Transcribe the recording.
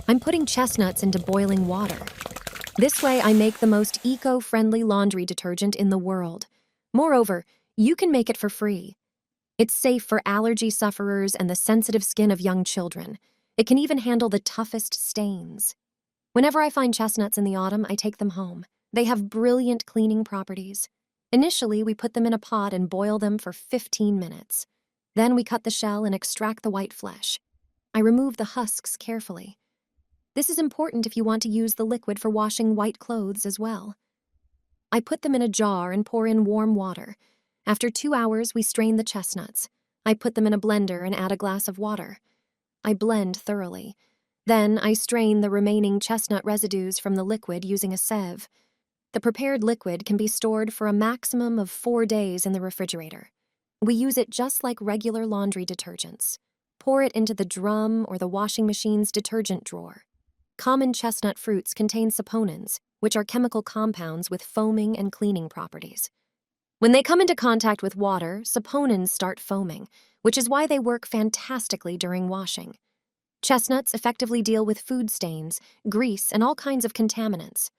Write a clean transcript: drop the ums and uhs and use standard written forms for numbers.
I'm putting chestnuts into boiling water. This way, I make the most eco-friendly laundry detergent in the world. Moreover, you can make it for free. It's safe for allergy sufferers and the sensitive skin of young children. It can even handle the toughest stains. Whenever I find chestnuts in the autumn, I take them home. They have brilliant cleaning properties. Initially, we put them in a pot and boil them for 15 minutes. Then we cut the shell and extract the white flesh. I remove the husks carefully. This is important if you want to use the liquid for washing white clothes as well. I put them in a jar and pour in warm water. After 2 hours, we strain the chestnuts. I put them in a blender and add a glass of water. I blend thoroughly. Then I strain the remaining chestnut residues from the liquid using a sieve. The prepared liquid can be stored for a maximum of 4 days in the refrigerator. We use it just like regular laundry detergents. Pour it into the drum or the washing machine's detergent drawer. Common chestnut fruits contain saponins, which are chemical compounds with foaming and cleaning properties. When they come into contact with water, saponins start foaming, which is why they work fantastically during washing. Chestnuts effectively deal with food stains, grease, and all kinds of contaminants.